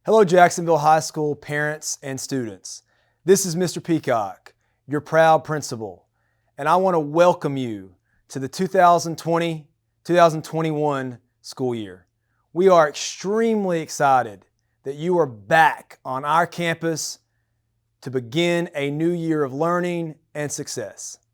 Hello, Jacksonville High School parents and students. This is Mr. Peacock, your proud principal, and I want to welcome you to the 2020-2021 school year. We are extremely excited that you are back on our campus to begin a new year of learning and success. I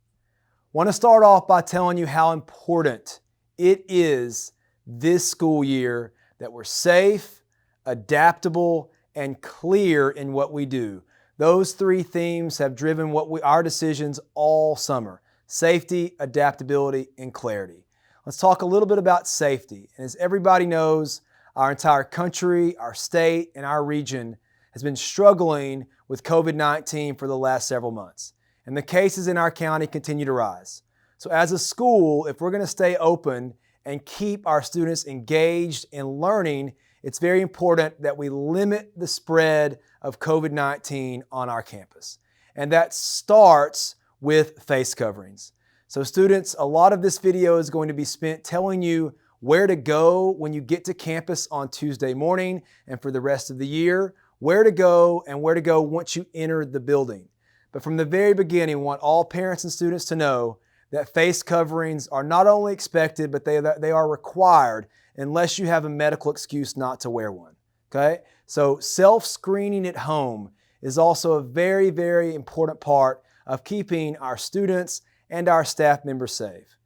want to start off by telling you how important it is this school year that we're safe, adaptable, and clear in what we do. Those three themes have driven our decisions all summer: safety, adaptability, and clarity. Let's talk a little bit about safety. And as everybody knows, our entire country, our state, and our region has been struggling with COVID-19 for the last several months. And the cases in our county continue to rise. So as a school, if we're going to stay open and keep our students engaged in learning, it's very important that we limit the spread of COVID-19 on our campus. And that starts with face coverings. So students, a lot of this video is going to be spent telling you where to go when you get to campus on Tuesday morning and for the rest of the year, where to go and where to go once you enter the building. But from the very beginning, we want all parents and students to know that face coverings are not only expected, but they are required unless you have a medical excuse not to wear one, okay? So self-screening at home is also a very, very important part of keeping our students and our staff members safe.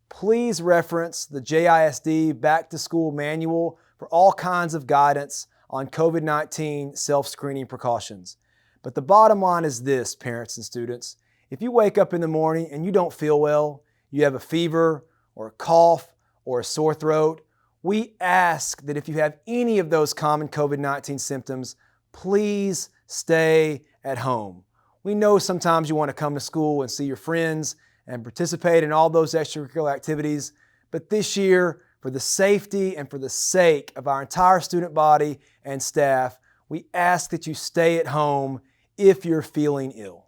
Please reference the JISD Back to School Manual for all kinds of guidance on COVID-19 self-screening precautions. But the bottom line is this, parents and students: if you wake up in the morning and you don't feel well, you have a fever or a cough or a sore throat, we ask that if you have any of those common COVID-19 symptoms, please stay at home. We know sometimes you want to come to school and see your friends and participate in all those extracurricular activities, but this year, for the safety and for the sake of our entire student body and staff, we ask that you stay at home if you're feeling ill.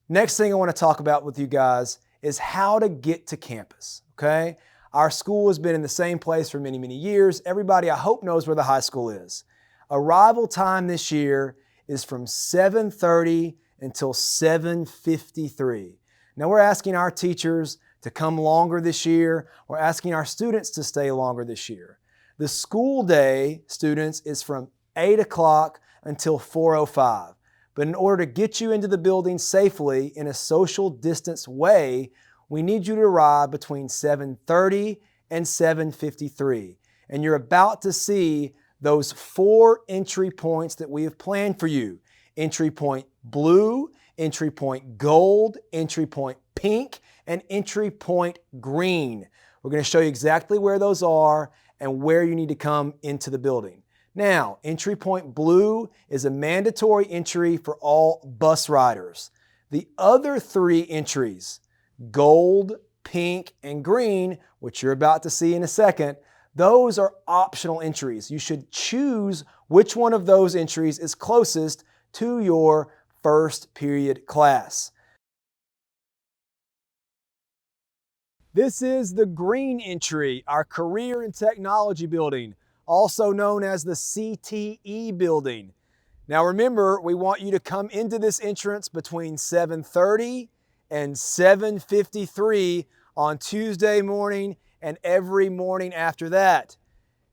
Next thing I want to talk about with you guys is how to get to campus, okay? Our school has been in the same place for many, many years. Everybody, I hope, knows where the high school is. Arrival time this year is from 7:30 until 7:53. Now, we're asking our teachers to come longer this year. We're asking our students to stay longer this year. The school day, students, is from 8 o'clock until 4:05. But in order to get you into the building safely in a social distance way, we need you to arrive between 7:30 and 7:53. And you're about to see those 4 entry points that we have planned for you: entry point blue, entry point gold, entry point pink, and entry point green. We're going to show you exactly where those are and where you need to come into the building. Now, entry point blue is a mandatory entry for all bus riders. The other 3 entries, gold, pink, and green, which you're about to see in a second, those are optional entries. You should choose which one of those entries is closest to your first period class. This is the green entry, our Career and Technology building, also known as the CTE building. Now remember, we want you to come into this entrance between 7:30 and 7:53 on Tuesday morning and every morning after that.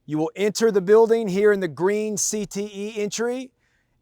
You will enter the building here in the green CTE entry,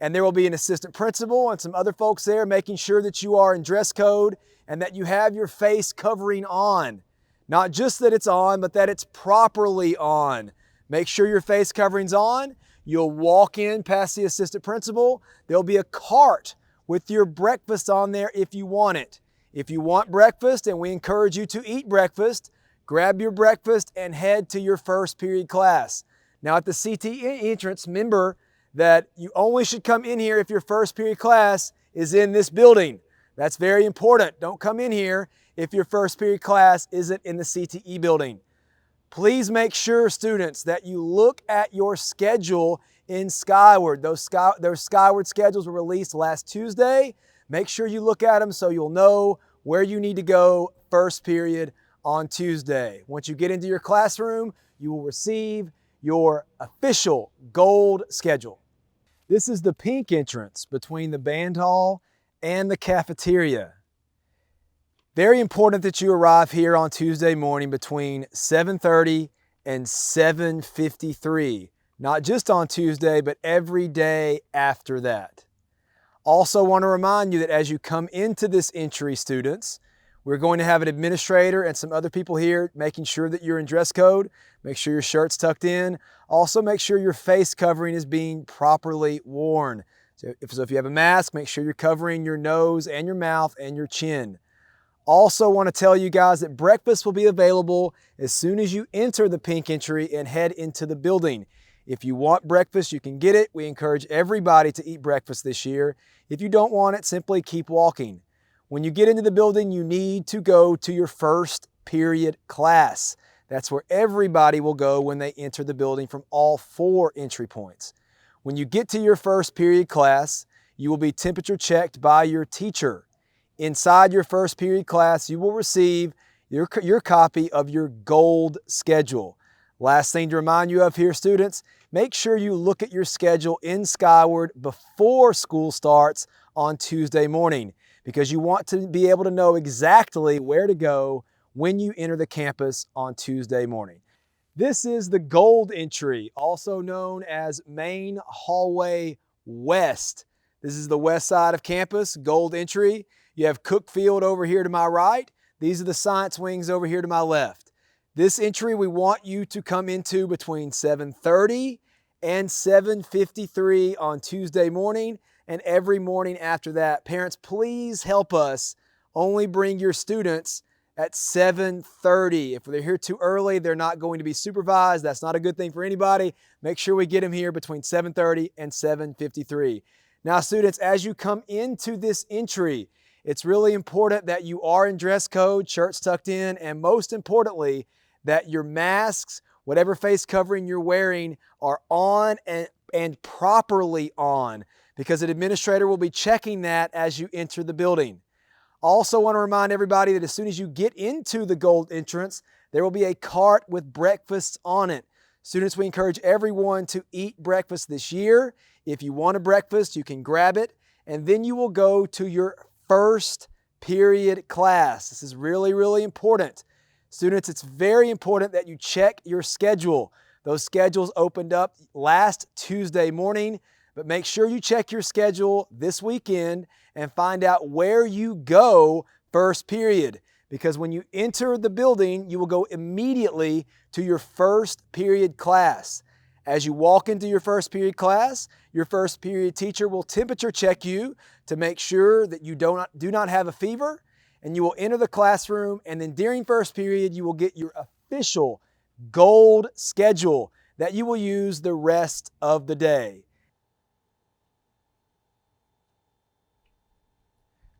and there will be an assistant principal and some other folks there making sure that you are in dress code and that you have your face covering on. Not just that it's on, but that it's properly on. Make sure your face covering's on. You'll walk in past the assistant principal. There'll be a cart with your breakfast on there if you want it. If you want breakfast, and we encourage you to eat breakfast, grab your breakfast and head to your first period class. Now at the CTE entrance, remember that you only should come in here if your first period class is in this building. That's very important. Don't come in here if your first period class isn't in the CTE building. Please make sure, students, that you look at your schedule in Skyward. Those Skyward schedules were released last Tuesday. Make sure you look at them so you'll know where you need to go first period on Tuesday. Once you get into your classroom, you will receive your official gold schedule. This is the pink entrance between the band hall and the cafeteria. Very important that you arrive here on Tuesday morning between 7:30 and 7:53. Not just on Tuesday, but every day after that. Also want to remind you that as you come into this entry, students, we're going to have an administrator and some other people here making sure that you're in dress code. Make sure your shirt's tucked in. Also make sure your face covering is being properly worn. So if you have a mask, make sure you're covering your nose and your mouth and your chin. Also want to tell you guys that breakfast will be available as soon as you enter the pink entry and head into the building. If you want breakfast, you can get it. We encourage everybody to eat breakfast this year. If you don't want it, simply keep walking. When you get into the building, you need to go to your first period class. That's where everybody will go when they enter the building from all 4 entry points. When you get to your first period class, you will be temperature checked by your teacher. Inside your first period class, you will receive your copy of your gold schedule. Last thing to remind you of here, students, make sure you look at your schedule in Skyward before school starts on Tuesday morning, because you want to be able to know exactly where to go when you enter the campus on Tuesday morning. This is the gold entry, also known as Main Hallway West. This is the west side of campus, gold entry. You have Cook Field over here to my right. These are the science wings over here to my left. This entry we want you to come into between 7:30 and 7:53 on Tuesday morning and every morning after that. Parents, please help us only bring your students at 7:30. If they're here too early, they're not going to be supervised. That's not a good thing for anybody. Make sure we get them here between 7:30 and 7:53. Now, students, as you come into this entry, it's really important that you are in dress code, shirts tucked in, and most importantly, that your masks, whatever face covering you're wearing, are on and properly on, because an administrator will be checking that as you enter the building. Also want to remind everybody that as soon as you get into the gold entrance, there will be a cart with breakfast on it. Students, we encourage everyone to eat breakfast this year. If you want a breakfast, you can grab it, and then you will go to your first period class. This is really, really important. Students, it's very important that you check your schedule. Those schedules opened up last Tuesday morning, but make sure you check your schedule this weekend and find out where you go first period. Because when you enter the building, you will go immediately to your first period class. As you walk into your first period class, your first period teacher will temperature check you to make sure that you do not have a fever, and you will enter the classroom, and then during first period, you will get your official gold schedule that you will use the rest of the day.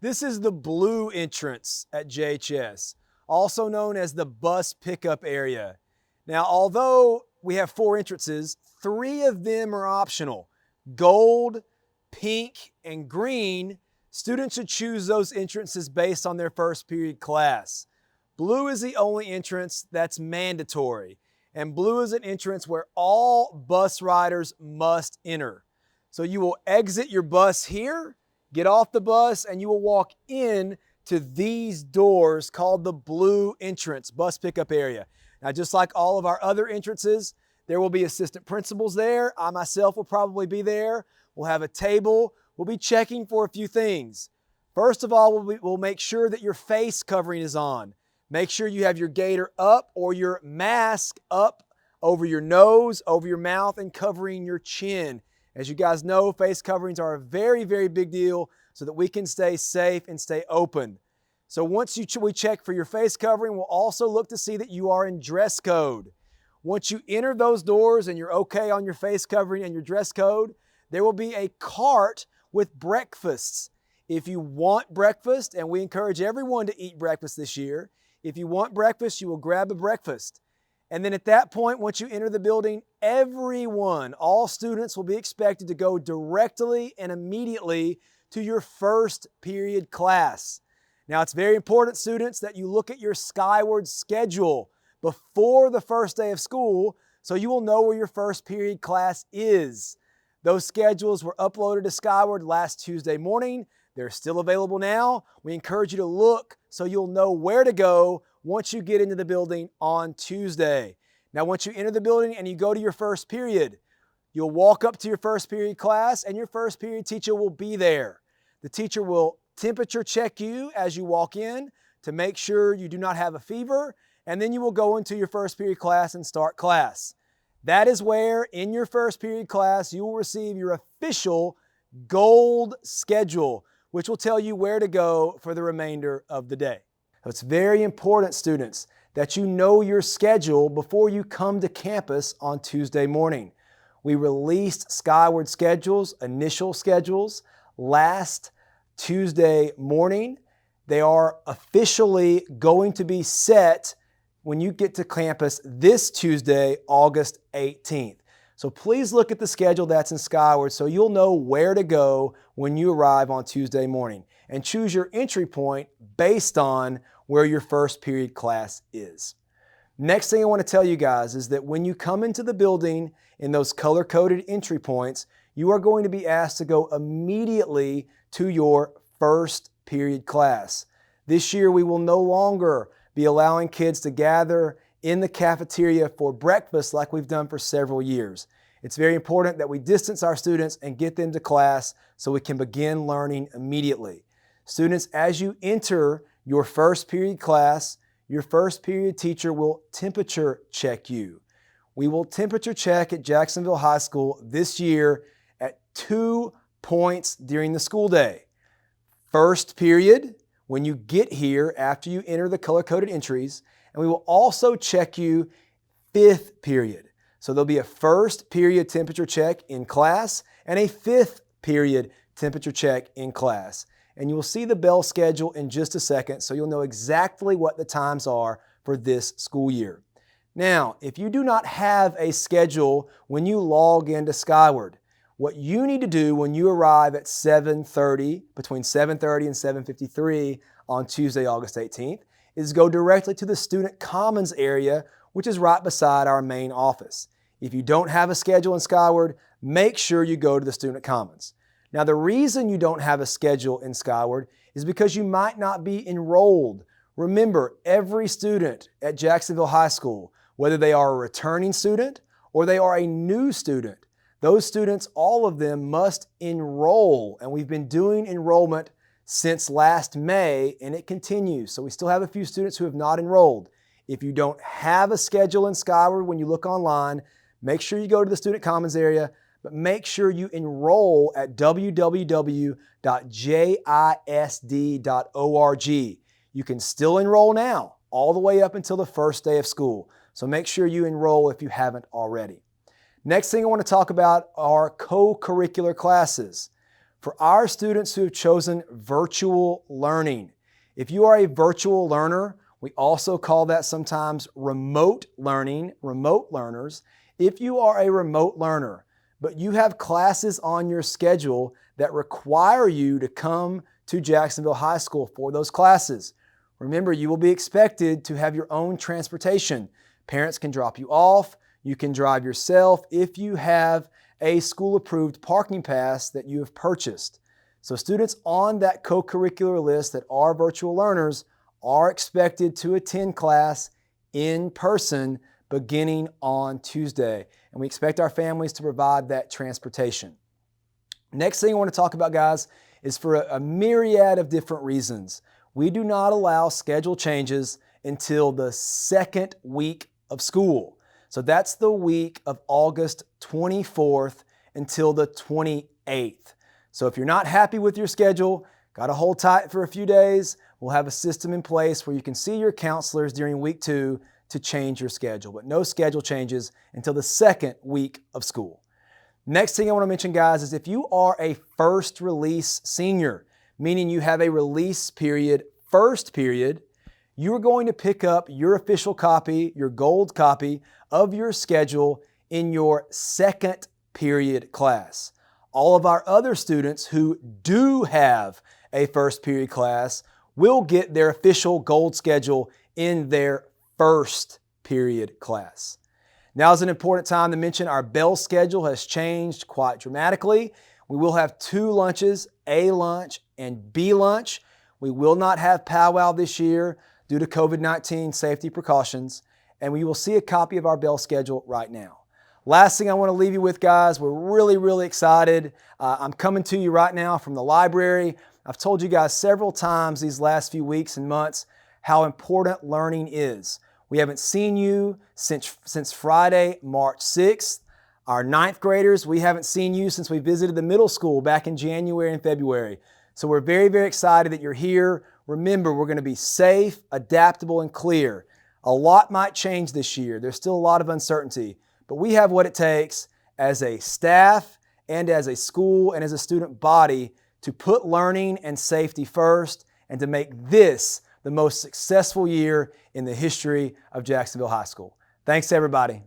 This is the blue entrance at JHS, also known as the bus pickup area. Now, although we have 4 entrances, 3 of them are optional. Gold, pink, and green. Students should choose those entrances based on their first period class. Blue is the only entrance that's mandatory, and blue is an entrance where all bus riders must enter. So you will exit your bus here, get off the bus, and you will walk in to these doors called the blue entrance, bus pickup area. Now, just like all of our other entrances, there will be assistant principals there. I myself will probably be there. We'll have a table. We'll be checking for a few things. First of all, we'll make sure that your face covering is on. Make sure you have your gaiter up or your mask up over your nose, over your mouth, and covering your chin. As you guys know, face coverings are a very, very big deal so that we can stay safe and stay open. So once we check for your face covering, we'll also look to see that you are in dress code. Once you enter those doors and you're okay on your face covering and your dress code, there will be a cart with breakfasts. If you want breakfast, and we encourage everyone to eat breakfast this year, if you want breakfast, you will grab a breakfast. And then at that point, once you enter the building, everyone, all students will be expected to go directly and immediately to your first period class. Now, it's very important, students, that you look at your Skyward schedule before the first day of school so you will know where your first period class is. Those schedules were uploaded to Skyward last Tuesday morning. They're still available now. We encourage you to look so you'll know where to go once you get into the building on Tuesday. Now, once you enter the building and you go to your first period, you'll walk up to your first period class and your first period teacher will be there. The teacher will temperature check you as you walk in to make sure you do not have a fever, and then you will go into your first period class and start class. That is where, in your first period class, you will receive your official gold schedule, which will tell you where to go for the remainder of the day. So it's very important, students, that you know your schedule before you come to campus on Tuesday morning. We released Skyward schedules, initial schedules, last Tuesday morning. They are officially going to be set when you get to campus this Tuesday, August 18th. So please look at the schedule that's in Skyward so you'll know where to go when you arrive on Tuesday morning, and choose your entry point based on where your first period class is. Next thing I want to tell you guys is that when you come into the building in those color-coded entry points, you are going to be asked to go immediately to your first period class. This year we will no longer be allowing kids to gather in the cafeteria for breakfast like we've done for several years. It's very important that we distance our students and get them to class so we can begin learning immediately. Students, as you enter your first period class, your first period teacher will temperature check you. We will temperature check at Jacksonville High School this year at 2 points during the school day. First period, when you get here after you enter the color-coded entries, and we will also check you fifth period. So there'll be a first period temperature check in class and a fifth period temperature check in class. And you will see the bell schedule in just a second, so you'll know exactly what the times are for this school year. Now, if you do not have a schedule when you log into Skyward, what you need to do when you arrive at 7:30, between 7:30 and 7:53 on Tuesday, August 18th, is go directly to the Student Commons area, which is right beside our main office. If you don't have a schedule in Skyward, make sure you go to the Student Commons. Now, the reason you don't have a schedule in Skyward is because you might not be enrolled. Remember, every student at Jacksonville High School, whether they are a returning student or they are a new student, those students, all of them must enroll. And we've been doing enrollment since last May, and it continues. So we still have a few students who have not enrolled. If you don't have a schedule in Skyward when you look online, make sure you go to the Student Commons area, but make sure you enroll at www.jisd.org. You can still enroll now, all the way up until the first day of school. So make sure you enroll if you haven't already. Next thing I want to talk about are co-curricular classes. For our students who have chosen virtual learning, if you are a virtual learner, we also call that sometimes remote learning, remote learners. If you are a remote learner, but you have classes on your schedule that require you to come to Jacksonville High School for those classes, remember, you will be expected to have your own transportation. Parents can drop you off. You can drive yourself if you have a school-approved parking pass that you have purchased. So students on that co-curricular list that are virtual learners are expected to attend class in person beginning on Tuesday. And we expect our families to provide that transportation. Next thing I want to talk about, guys, is for a myriad of different reasons. We do not allow schedule changes until the second week of school. So that's the week of August 24th until the 28th. So if you're not happy with your schedule, got to hold tight for a few days. We'll have a system in place where you can see your counselors during week 2 to change your schedule, but no schedule changes until the second week of school. Next thing I want to mention, guys, is if you are a first release senior, meaning you have a release period, first period, you are going to pick up your official copy, your gold copy of your schedule in your second period class. All of our other students who do have a first period class will get their official gold schedule in their first period class. Now is an important time to mention our bell schedule has changed quite dramatically. We will have 2 lunches, A lunch and B lunch. We will not have powwow this year due to COVID-19 safety precautions, and we will see a copy of our bell schedule right now. Last thing I want to leave you with, guys, we're really excited. I'm coming to you right now from the library. I've told you guys several times these last few weeks and months how important learning is. We haven't seen you since Friday, March 6th. Our 9th graders, we haven't seen you since we visited the middle school back in January and February. So we're very excited that you're here. Remember, we're going to be safe, adaptable, and clear. A lot might change this year. There's still a lot of uncertainty, but we have what it takes as a staff and as a school and as a student body to put learning and safety first and to make this the most successful year in the history of Jacksonville High School. Thanks, everybody.